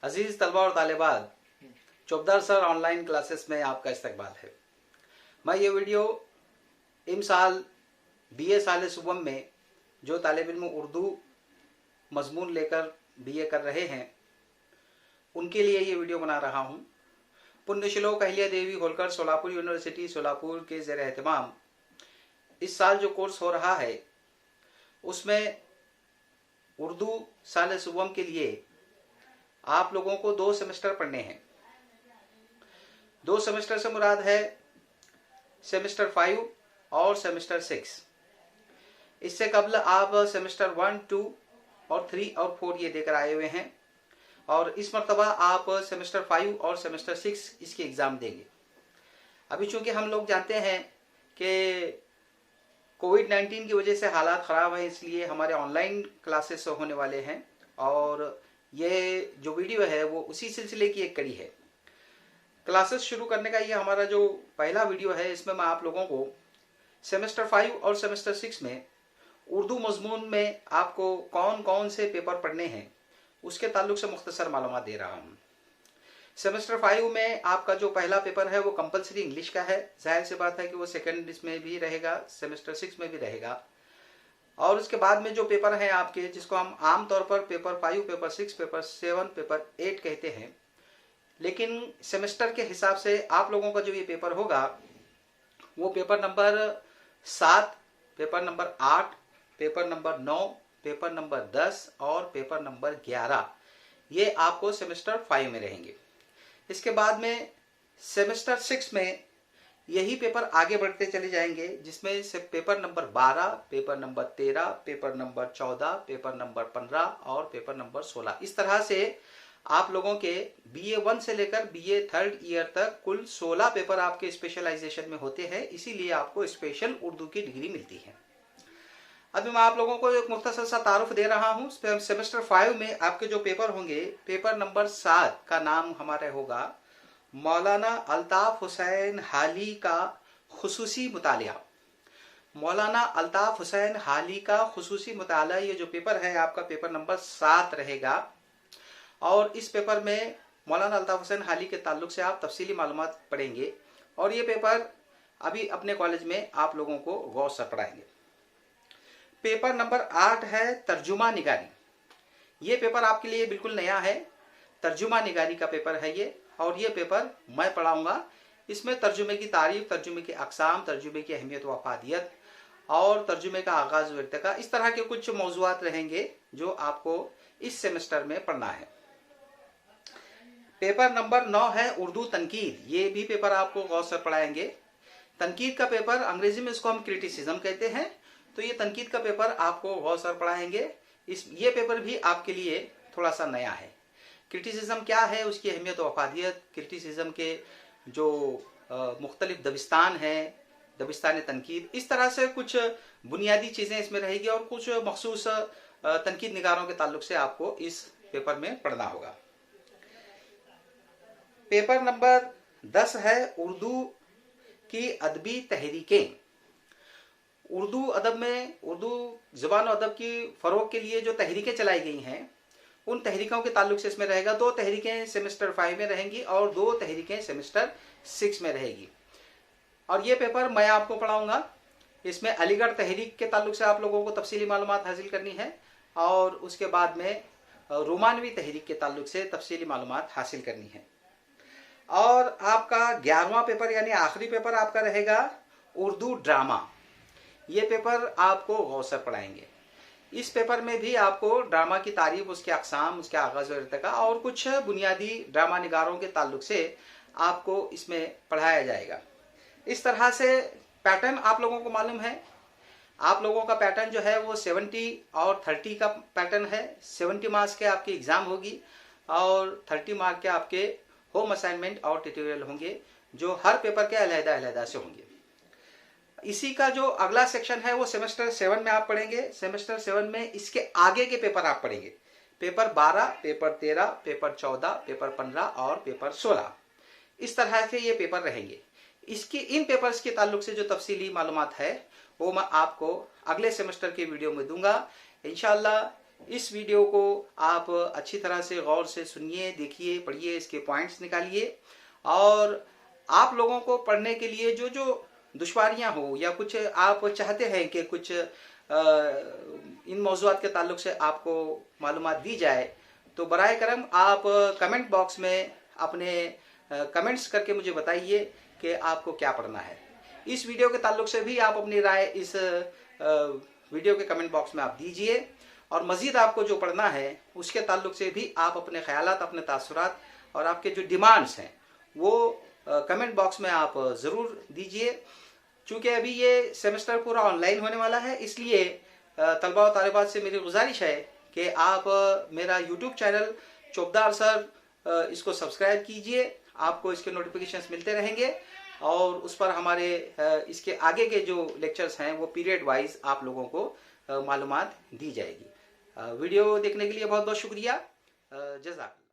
अजीज तलबा और तालिबात, चौबदार sir online classes में आपका इस्तकबाल है। मैं ये वीडियो इमसाल बीए साल सुबम में जो तालिब इल्म उर्दू मजमून लेकर बीए कर रहे हैं उनके लिए ये वीडियो बना रहा हूँ। पुण्यश्लोक अहिल्या देवी होलकर सोलापुर यूनिवर्सिटी सोलापुर के ज़ेर एहतमाम इस साल जो कोर्स हो रहा है उसमें उर्दू साल सुबम के लिए आप लोगों को 2 सेमेस्टर पढ़ने हैं। 2 सेमेस्टर से मुराद है सेमेस्टर 5 और सेमेस्टर 6। इससे कबल आप सेमेस्टर 1, 2 और 3 और 4 ये देकर आए हुए हैं और इस मरतबा आप सेमेस्टर 5 और सेमेस्टर 6 इसके एग्ज़ाम देंगे। अभी चूंकि हम लोग जानते हैं कि कोविड-19 की वजह से हालात ख़राब हैं, इसलिए हमारे ऑनलाइन क्लासेस होने वाले हैं और ये जो वीडियो है वो उसी सिलसिले की एक कड़ी है। क्लासेस शुरू करने का ये हमारा जो पहला वीडियो है, इसमें मैं आप लोगों को सेमेस्टर 5 और सेमेस्टर 6 में उर्दू मजमून में आपको कौन कौन से पेपर पढ़ने हैं उसके ताल्लुक से मुख्तसर मालूमात दे रहा हूँ। सेमेस्टर 5 में आपका जो पहला पेपर है वो कंपलसरी इंग्लिश का है। जाहिर सी बात है कि वो सेकेंड इसमें भी रहेगा, सेमेस्टर 6 में भी रहेगा। और उसके बाद में जो पेपर हैं आपके, जिसको हम आम तौर पर पेपर 5, पेपर 6, पेपर 7, पेपर 8 कहते हैं, लेकिन सेमेस्टर के हिसाब से आप लोगों का जो ये पेपर होगा वो paper number 7, paper number 8, paper number 9, paper number 10 और पेपर नंबर 11 ये आपको सेमेस्टर 5 में रहेंगे। इसके बाद में सेमेस्टर 6 में यही पेपर आगे बढ़ते चले जाएंगे, जिसमें से paper number 12, paper number 13, paper number 14, paper number 15 और पेपर नंबर 16। इस तरह से आप लोगों के BA 1 से लेकर BA 3rd ईयर तक कुल 16 पेपर आपके स्पेशलाइजेशन में होते हैं। इसीलिए आपको स्पेशल उर्दू की डिग्री मिलती है। अभी मैं आप लोगों को एक मुख्तसर सा तारुफ दे रहा हूँ। सेमेस्टर 5 में आपके जो पेपर होंगे, पेपर नंबर 7 का नाम हमारे होगा मौलाना अल्ताफ हुसैन हाली का खुसूसी मुतालिया। मौलाना अल्ताफ हुसैन हाली का खुसूसी मुतालिया ये जो पेपर है आपका पेपर नंबर 7 रहेगा और इस पेपर में मौलाना अल्ताफ हुसैन हाली के ताल्लुक से आप तफसीली मालूमात पढ़ेंगे और ये पेपर अभी अपने कॉलेज में आप लोगों को गौर से पढ़ाएंगे। पेपर नंबर 8 है तर्जुमा निगारी। ये पेपर आपके लिए बिल्कुल नया है। तर्जुमा निगारी का पेपर है ये और ये पेपर मैं पढ़ाऊंगा। इसमें तर्जुमे की तारीफ, तर्जुमे की अक़साम, तर्जुमे की अहमियत व अफादियत और तर्जुमे का आगाज़ व इर्तिका, इस तरह के कुछ मौज़ूआत रहेंगे जो आपको इस सेमेस्टर में पढ़ना है। पेपर नंबर 9 है उर्दू तनकीद। ये भी पेपर आपको गौर से पढ़ाएंगे। तनकीद का पेपर, अंग्रेजी में इसको हम क्रिटिसिज्म कहते हैं, तो ये तनकीद का पेपर आपको गौर से पढ़ाएंगे। ये पेपर भी आपके लिए थोड़ा सा नया है। क्रिटिसिज्म क्या है, उसकी अहमियत व अफादियत, क्रिटिसिज्म के जो मुख्तलिफ दबिस्तान हैं, दबिस्तान तनकीद, इस तरह से कुछ बुनियादी चीज़ें इसमें रहेगी और कुछ मखसूस तनकीद निगारों के ताल्लुक से आपको इस पेपर में पढ़ना होगा। पेपर नंबर 10 है उर्दू की अदबी तहरीकें। उर्दू अदब में, उर्दू ज़ुबान और अदब की फ़रोग के लिए जो तहरीकें चलाई गई हैं उन तहरीकों के ताल्लुक से इसमें रहेगा। 2 तहरीकें सेमेस्टर 5 में रहेंगी और 2 तहरीकें सेमेस्टर 6 में रहेगी और ये पेपर मैं आपको पढ़ाऊंगा। इसमें अलीगढ़ तहरीक के ताल्लुक से आप लोगों को तफसीली मालूमात हासिल करनी है और उसके बाद में रोमानवी तहरीक के ताल्लुक से तफसीली मालूमात हासिल करनी है। और आपका 11वां पेपर यानी आखिरी पेपर आपका रहेगा उर्दू ड्रामा। ये पेपर आपको गौर से पढ़ाएंगे। इस पेपर में भी आपको ड्रामा की तारीफ, उसके अक़साम, उसके आगाज़ व इर्तिका और कुछ बुनियादी ड्रामा निगारों के ताल्लुक से आपको इसमें पढ़ाया जाएगा। इस तरह से पैटर्न आप लोगों को मालूम है। आप लोगों का पैटर्न जो है वो 70 और 30 का पैटर्न है। 70 मार्क्स के आपकी एग्ज़ाम होगी और 30 मार्क के आपके होम असाइनमेंट और ट्यूटोरियल होंगे जो हर पेपर के अलहदा से होंगे। इसी का जो अगला सेक्शन है वो सेमेस्टर 7 में आप पढ़ेंगे। सेमेस्टर 7 में इसके आगे के पेपर आप पढ़ेंगे। पेपर 12, पेपर 13, पेपर 14, पेपर 15 और पेपर 16। इस तरह से ये पेपर रहेंगे। इसकी इन पेपर्स के ताल्लुक से जो तफसीली मालूमात है वो मैं आपको अगले सेमेस्टर के वीडियो में दूंगा। इंशाअल्लाह इस वीडियो को आप अच्छी तरह से गौर से सुनिए, देखिए, पढ़िए, इसके पॉइंट्स निकालिए। और आप लोगों को पढ़ने के लिए जो जो दुश्वारियां हो या कुछ आप चाहते हैं कि कुछ इन मौज़ूआत के ताल्लुक से आपको मालूमात दी जाए, तो बराए करम आप कमेंट बॉक्स में अपने कमेंट्स करके मुझे बताइए कि आपको क्या पढ़ना है। इस वीडियो के ताल्लुक से भी आप अपनी राय इस वीडियो के कमेंट बॉक्स में आप दीजिए। और मज़ीद आपको जो पढ़ना है उसके ताल्लुक से भी आप अपने ख्यालात, अपने तासुरात और आपके जो डिमांड्स हैं वो कमेंट बॉक्स में आप ज़रूर दीजिए। चूँकि अभी ये सेमेस्टर पूरा ऑनलाइन होने वाला है, इसलिए तलबा और तालिबात से मेरी गुजारिश है कि आप मेरा यूट्यूब चैनल चोपदार सर इसको सब्सक्राइब कीजिए। आपको इसके नोटिफिकेशंस मिलते रहेंगे और उस पर हमारे इसके आगे के जो लेक्चर्स हैं वो पीरियड वाइज आप लोगों को मालूमात दी जाएगी। वीडियो देखने के लिए बहुत बहुत शुक्रिया। जज़ाकल्लाह।